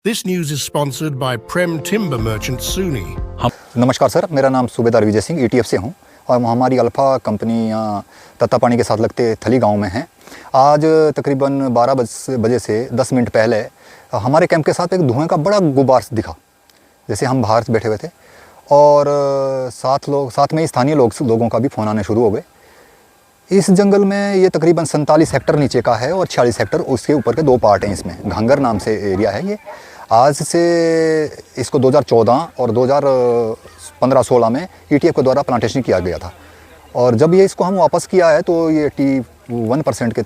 This news is sponsored by Prem Timber Merchant Suni. नमस्कार sir, मेरा नाम सूबेदार विजय सिंह ETF से हूँ और हमारी अल्फ़ा कंपनी यहाँ तत्तापानी के साथ लगते थली गांव में है। आज तकरीबन 12 बजे से 10 मिनट पहले हमारे कैंप के साथ एक धुएं का बड़ा गुबार दिखा। जैसे हम बाहर बैठे हुए थे और साथ में ही स्थानीय लोगों का भी फ़ोन आने शुरू हो गए। इस जंगल में ये तकरीबन 47 हेक्टर नीचे का है और 46 हेक्टर उसके ऊपर के दो पार्ट हैं। इसमें घांगर नाम से एरिया है ये। आज से इसको 2014 और 2015-16 में ETF के द्वारा प्लांटेशन किया गया था और जब ये इसको हम वापस किया है तो ये 1% के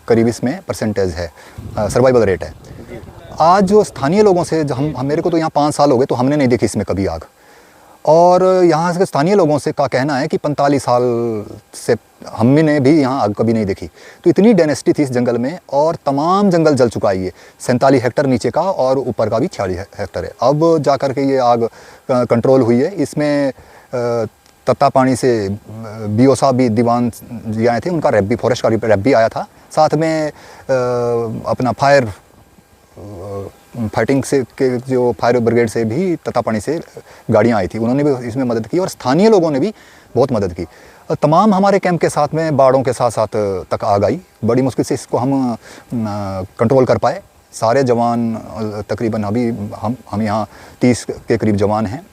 करीब इसमें परसेंटेज है, सर्वाइवल रेट है। आज जो स्थानीय लोगों से मेरे को तो यहाँ 5 साल हो गए तो हमने नहीं देखी इसमें कभी आग, और यहाँ से स्थानीय लोगों से का कहना है कि 45 साल से हमने भी यहाँ आग कभी नहीं देखी। तो इतनी डेंसिटी थी इस जंगल में और तमाम जंगल जल चुका है। ये 47 हेक्टर नीचे का और ऊपर का भी 46 हेक्टर है। अब जा कर के ये आग कंट्रोल हुई है। इसमें तत्तापानी से BO साहब भी दीवान जी आए थे, उनका रैप भी, फॉरेस्ट का रैप भी आया था। साथ में अपना फाइटिंग से के जो फायर ब्रिगेड से भी तत्तापानी से गाड़ियाँ आई थी, उन्होंने भी इसमें मदद की और स्थानीय लोगों ने भी बहुत मदद की। तमाम हमारे कैंप के साथ में बाड़ों के साथ तक आग आई। बड़ी मुश्किल से इसको हम कंट्रोल कर पाए। सारे जवान तकरीबन अभी हम यहाँ 30 के करीब जवान हैं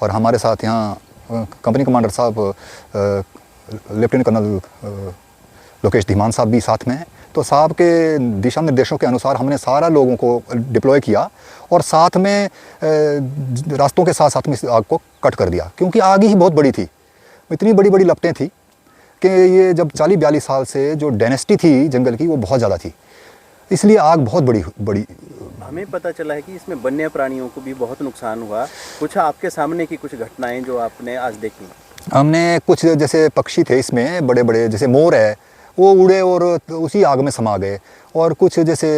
और हमारे साथ यहाँ कंपनी कमांडर साहब लेफ्टिनेंट कर्नल लोकेश धीमान साहब भी साथ में हैं। तो साहब के दिशा निर्देशों के अनुसार हमने सारा लोगों को डिप्लॉय किया और साथ में रास्तों के साथ में इस आग को कट कर दिया, क्योंकि आग ही बहुत बड़ी थी। इतनी बड़ी बड़ी लपटें थी कि ये जब 40-42 साल से जो डेंसिटी थी जंगल की वो बहुत ज़्यादा थी, इसलिए आग बहुत बड़ी। हमें पता चला है कि इसमें वन्य प्राणियों को भी बहुत नुकसान हुआ। कुछ आपके सामने की कुछ घटनाएं जो आपने आज देखी? हमने कुछ जैसे पक्षी थे इसमें बड़े बड़े, जैसे मोर है, वो उड़े और उसी आग में समा गए। और कुछ जैसे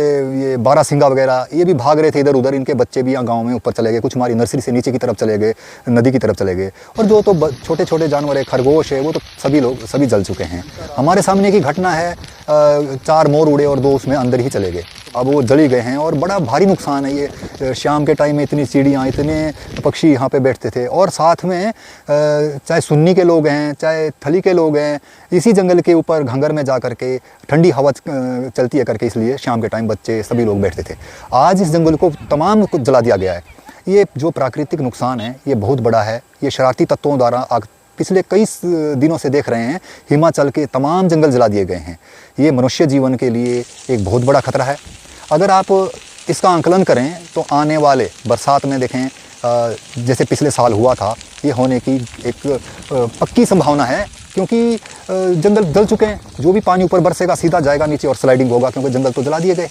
ये बारहसिंगा वगैरह ये भी भाग रहे थे इधर उधर। इनके बच्चे भी यहाँ गांव में ऊपर चले गए, कुछ हमारी नर्सरी से नीचे की तरफ चले गए, नदी की तरफ चले गए। और जो तो छोटे छोटे जानवर है, खरगोश है, वो तो सभी जल चुके हैं। हमारे सामने की घटना है, 4 मोर उड़े और 2 उसमें अंदर ही चले गए। अब वो जली गए हैं और बड़ा भारी नुकसान है ये। शाम के टाइम में इतनी चिड़ियाँ, इतने पक्षी यहाँ पे बैठते थे और साथ में चाहे सुन्नी के लोग हैं, चाहे थली के लोग हैं, इसी जंगल के ऊपर घंगर में जा कर के ठंडी हवा चलती है करके, इसलिए शाम के टाइम बच्चे सभी लोग बैठते थे। आज इस जंगल को तमाम कुछ जला दिया गया है। ये जो प्राकृतिक नुकसान है ये बहुत बड़ा है। ये शरारती तत्वों द्वारा आग पिछले कई दिनों से देख रहे हैं, हिमाचल के तमाम जंगल जला दिए गए हैं। ये मनुष्य जीवन के लिए एक बहुत बड़ा खतरा है। अगर आप इसका आंकलन करें तो आने वाले बरसात में देखें, जैसे पिछले साल हुआ था, ये होने की एक पक्की संभावना है, क्योंकि जंगल जल चुके हैं। जो भी पानी ऊपर बरसेगा सीधा जाएगा नीचे और स्लाइडिंग होगा, क्योंकि जंगल तो जला दिए गए।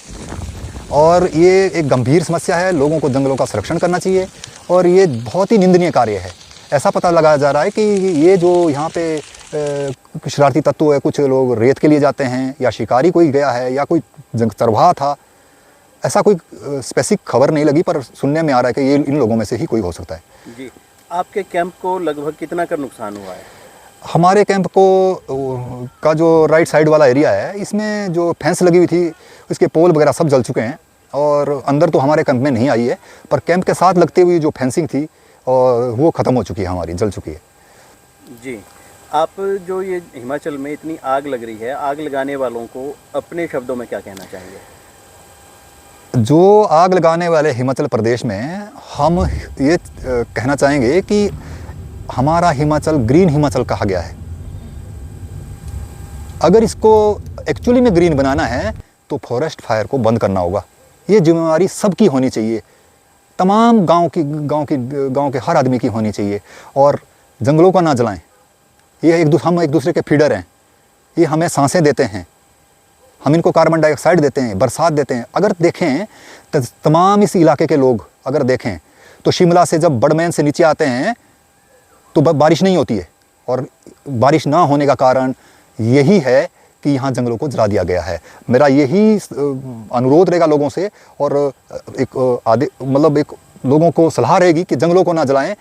और ये एक गंभीर समस्या है। लोगों को जंगलों का संरक्षण करना चाहिए और ये बहुत ही निंदनीय कार्य है। ऐसा पता लगाया जा रहा है कि ये जो यहाँ पे शरारती तत्व है, कुछ लोग रेत के लिए जाते हैं या शिकारी कोई गया है या कोई चरवाहा था, ऐसा कोई स्पेसिफिक खबर नहीं लगी, पर सुनने में आ रहा है कि ये इन लोगों में से ही कोई हो सकता है। जी, आपके कैंप को लगभग कितना का नुकसान हुआ है? हमारे कैंप का जो राइट साइड वाला एरिया है, इसमें जो फेंस लगी हुई थी उसके पोल वगैरह सब जल चुके हैं और अंदर तो हमारे कैंप में नहीं आई है, पर कैंप के साथ लगती हुई जो फेंसिंग थी और वो ख़त्म हो चुकी है, हमारी जल चुकी है। जी, आप जो ये हिमाचल में इतनी आग लग रही है, आग लगाने वालों को अपने शब्दों में क्या कहना चाहिए? जो आग लगाने वाले हिमाचल प्रदेश में, हम ये कहना चाहेंगे कि हमारा हिमाचल ग्रीन हिमाचल कहा गया है। अगर इसको एक्चुअली में ग्रीन बनाना है तो फॉरेस्ट फायर को बंद करना होगा। ये जिम्मेवारी सबकी होनी चाहिए, तमाम गांव के हर आदमी की होनी चाहिए। और जंगलों का ना जलाएं। ये हम एक दूसरे के फीडर हैं। ये हमें सांसें देते हैं, हम इनको कार्बन डाइऑक्साइड देते हैं, बरसात देते हैं। अगर देखें तो तमाम इस इलाके के लोग अगर देखें तो शिमला से जब बड़मैन से नीचे आते हैं तो बारिश नहीं होती है, और बारिश ना होने का कारण यही है कि यहाँ जंगलों को जला दिया गया है। मेरा यही अनुरोध रहेगा लोगों से, और एक लोगों को सलाह रहेगी कि जंगलों को ना जलाएं।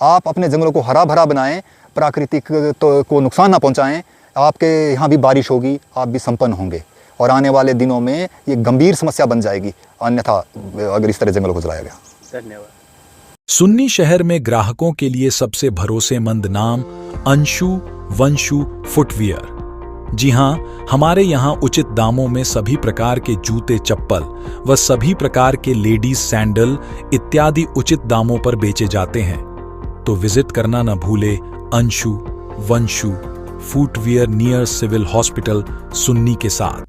आप अपने जंगलों को हरा भरा बनाएं, प्राकृतिक को नुकसान ना पहुँचाएँ। आपके यहाँ भी बारिश होगी, आप भी संपन्न होंगे। और आने वाले दिनों में ये गंभीर समस्या बन जाएगी अन्यथा अगर इस तरह जंगलों को जलाया गया। धन्यवाद। सुन्नी शहर में ग्राहकों के लिए सबसे भरोसेमंद नाम अंशु वंशु फुटवियर। जी हाँ, हमारे यहाँ उचित दामों में सभी प्रकार के जूते चप्पल व सभी प्रकार के लेडीज सैंडल इत्यादि उचित दामों पर बेचे जाते हैं। तो विजिट करना न भूले Anshu Vanshu footwear near civil hospital सुन्नी के साथ।